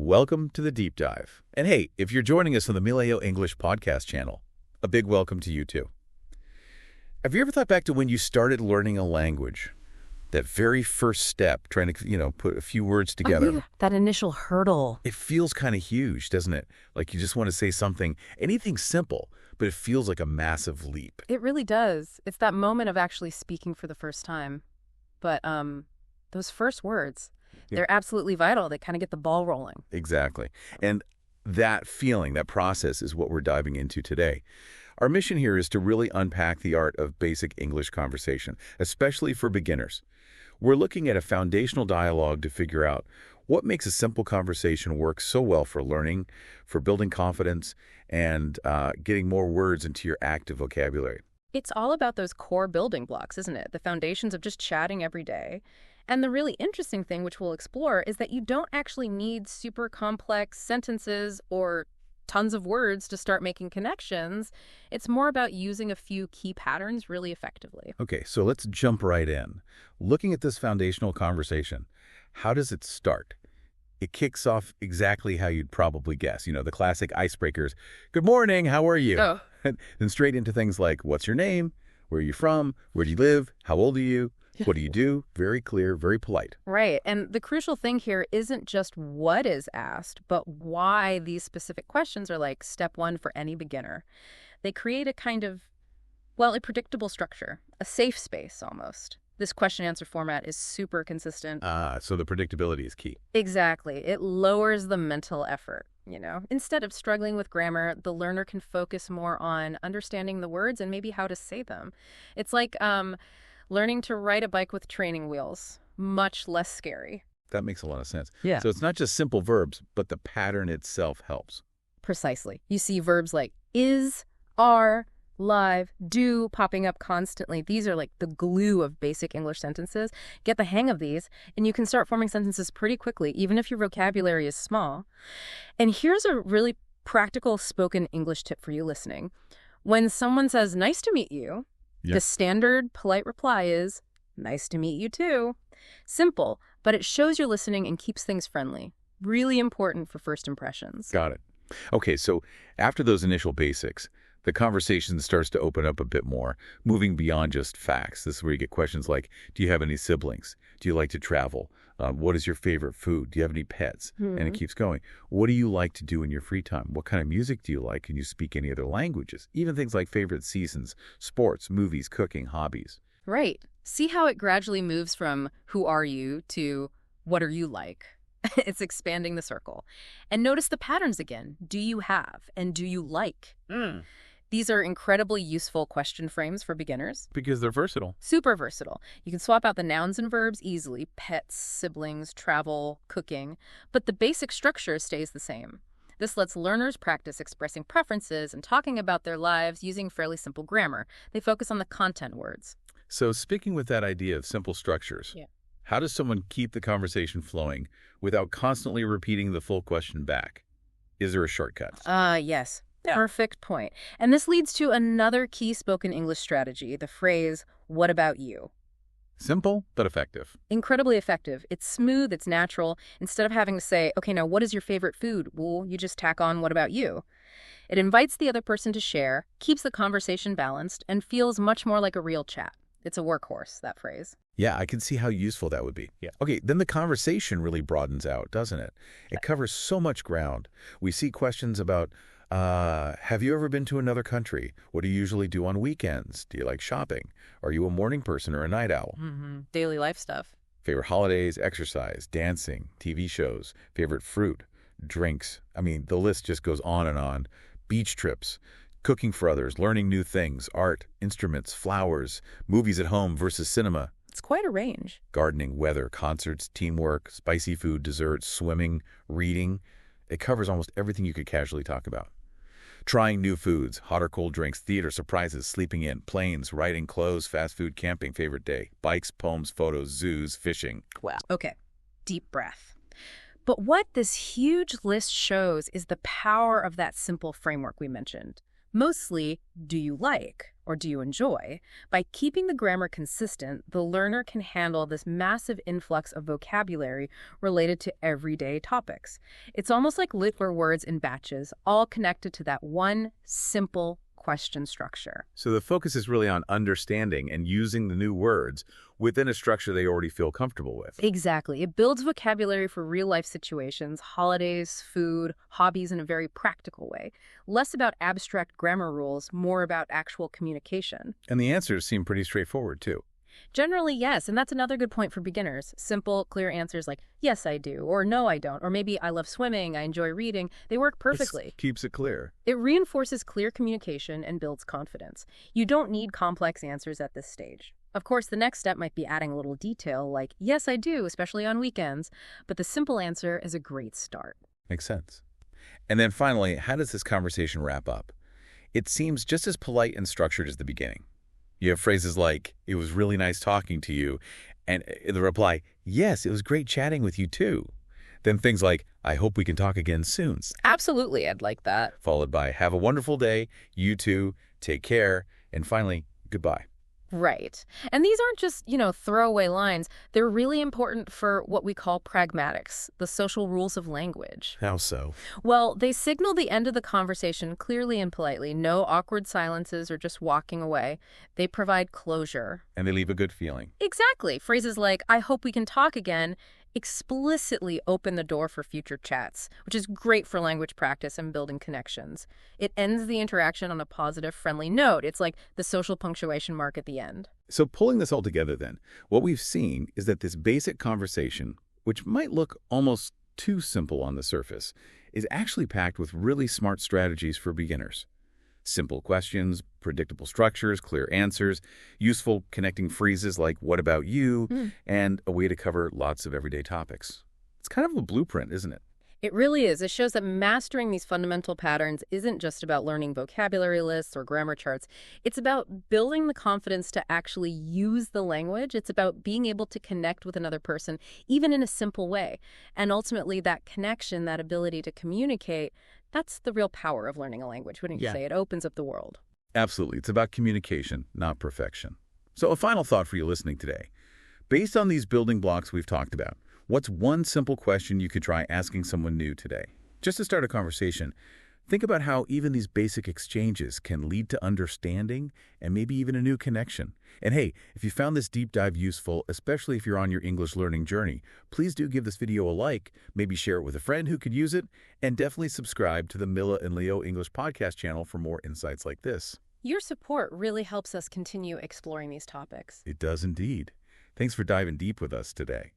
welcome to the Deep Dive. And hey, if you're joining us on the Mila Leo English Podcast channel, a big welcome to you too. Have you ever thought back to when you started learning a language? That very first step, trying to, put a few words together. Oh, yeah. That initial hurdle. It feels kind of huge, doesn't it? Like you just want to say something, anything simple, but it feels like a massive leap. It really does. It's that moment of actually speaking for the first time. But those first words, they're absolutely vital. They kind of get the ball rolling. Exactly. And that feeling, that process is what we're diving into today. Our mission here is to really unpack the art of basic English conversation, especially for beginners. We're looking at a foundational dialogue to figure out what makes a simple conversation work so well for learning, for building confidence, and getting more words into your active vocabulary. It's all about those core building blocks, isn't it? The foundations of just chatting every day. And the really interesting thing, which we'll explore, is that you don't actually need super complex sentences or tons of words to start making connections. It's more about using a few key patterns really effectively. Okay, so let's jump right in. Looking at this foundational conversation, how does it start? It kicks off exactly how you'd probably guess. The classic icebreakers. Good morning, how are you? Oh. Then straight into things like, what's your name? Where are you from? Where do you live? How old are you? What do you do? Very clear, very polite. Right. And the crucial thing here isn't just what is asked, but why these specific questions are like step one for any beginner. They create a kind of, a predictable structure, a safe space almost. This question-answer format is super consistent. So the predictability is key. Exactly. It lowers the mental effort, Instead of struggling with grammar, the learner can focus more on understanding the words and maybe how to say them. It's like learning to ride a bike with training wheels. Much less scary. That makes a lot of sense. Yeah. So it's not just simple verbs, but the pattern itself helps. Precisely. You see verbs like is, are, live, do popping up constantly. These are like the glue of basic English sentences. Get the hang of these, and you can start forming sentences pretty quickly, even if your vocabulary is small. And here's a really practical spoken English tip for you listening. When someone says, nice to meet you, the standard polite reply is, nice to meet you too. Simple, but it shows you're listening and keeps things friendly. Really important for first impressions. Got it. Okay, so after those initial basics, the conversation starts to open up a bit more, moving beyond just facts. This is where you get questions like, do you have any siblings? Do you like to travel? What is your favorite food? Do you have any pets? And it keeps going. What do you like to do in your free time? What kind of music do you like? Can you speak any other languages? Even things like favorite seasons, sports, movies, cooking, hobbies. Right. See how it gradually moves from who are you to what are you like? It's expanding the circle. And notice the patterns again. Do you have and do you like? These are incredibly useful question frames for beginners. Because they're versatile. Super versatile. You can swap out the nouns and verbs easily. Pets, siblings, travel, cooking. But the basic structure stays the same. This lets learners practice expressing preferences and talking about their lives using fairly simple grammar. They focus on the content words. So speaking with that idea of simple structures, how does someone keep the conversation flowing without constantly repeating the full question back? Is there a shortcut? Yes. Perfect point. And this leads to another key spoken English strategy, the phrase, what about you? Simple, but effective. Incredibly effective. It's smooth, it's natural. Instead of having to say, okay, now what is your favorite food? Well, you just tack on, what about you? It invites the other person to share, keeps the conversation balanced, and feels much more like a real chat. It's a workhorse, that phrase. Yeah, I can see how useful that would be. Okay, then the conversation really broadens out, doesn't it? It covers so much ground. We see questions about, have you ever been to another country? What do you usually do on weekends? Do you like shopping? Are you a morning person or a night owl? Daily life stuff. Favorite holidays, exercise, dancing, TV shows, favorite fruit, drinks. I mean, the list just goes on and on. Beach trips, cooking for others, learning new things, art, instruments, flowers, movies at home versus cinema. It's quite a range. Gardening, weather, concerts, teamwork, spicy food, desserts, swimming, reading. It covers almost everything you could casually talk about. Trying new foods, hot or cold drinks, theater, surprises, sleeping in, planes, writing, clothes, fast food, camping, favorite day, bikes, poems, photos, zoos, fishing. Wow. Okay, deep breath. But what this huge list shows is the power of that simple framework we mentioned. Mostly, do you like? or do you enjoy? By keeping the grammar consistent, the learner can handle this massive influx of vocabulary related to everyday topics. It's almost like littler words in batches, all connected to that one simple question structure. So the focus is really on understanding and using the new words within a structure they already feel comfortable with. Exactly. It builds vocabulary for real-life situations, holidays, food, hobbies in a very practical way. Less about abstract grammar rules, more about actual communication. And the answers seem pretty straightforward, too. Generally, yes, and that's another good point for beginners. Simple, clear answers like, yes, I do, or no, I don't, or maybe I love swimming, I enjoy reading. They work perfectly. It keeps it clear. It reinforces clear communication and builds confidence. You don't need complex answers at this stage. Of course, the next step might be adding a little detail like, yes, I do, especially on weekends, but the simple answer is a great start. Makes sense. And then finally, how does this conversation wrap up? It seems just as polite and structured as the beginning. You have phrases like, it was really nice talking to you, and the reply, yes, it was great chatting with you too. Then things like, I hope we can talk again soon. Absolutely, I'd like that. Followed by, have a wonderful day, you too, take care, and finally, goodbye. Right. And these aren't just, throwaway lines. They're really important for what we call pragmatics, the social rules of language. How so? Well, they signal the end of the conversation clearly and politely. No awkward silences or just walking away. They provide closure. And they leave a good feeling. Exactly. Phrases like, I hope we can talk again, explicitly open the door for future chats, which is great for language practice and building connections. It ends the interaction on a positive, friendly note. It's like the social punctuation mark at the end. So pulling this all together then, what we've seen is that this basic conversation, which might look almost too simple on the surface, is actually packed with really smart strategies for beginners. Simple questions, predictable structures, clear answers, useful connecting phrases like, what about you, and a way to cover lots of everyday topics. It's kind of a blueprint, isn't it? It really is. It shows that mastering these fundamental patterns isn't just about learning vocabulary lists or grammar charts. It's about building the confidence to actually use the language. It's about being able to connect with another person, even in a simple way. And ultimately, that connection, that ability to communicate, that's the real power of learning a language, wouldn't you say? It opens up the world. Absolutely. It's about communication, not perfection. So a final thought for you listening today. Based on these building blocks we've talked about, what's one simple question you could try asking someone new today? Just to start a conversation, think about how even these basic exchanges can lead to understanding and maybe even a new connection. And hey, if you found this deep dive useful, especially if you're on your English learning journey, please do give this video a like, maybe share it with a friend who could use it, and definitely subscribe to the Mila and Leo English Podcast channel for more insights like this. Your support really helps us continue exploring these topics. It does indeed. Thanks for diving deep with us today.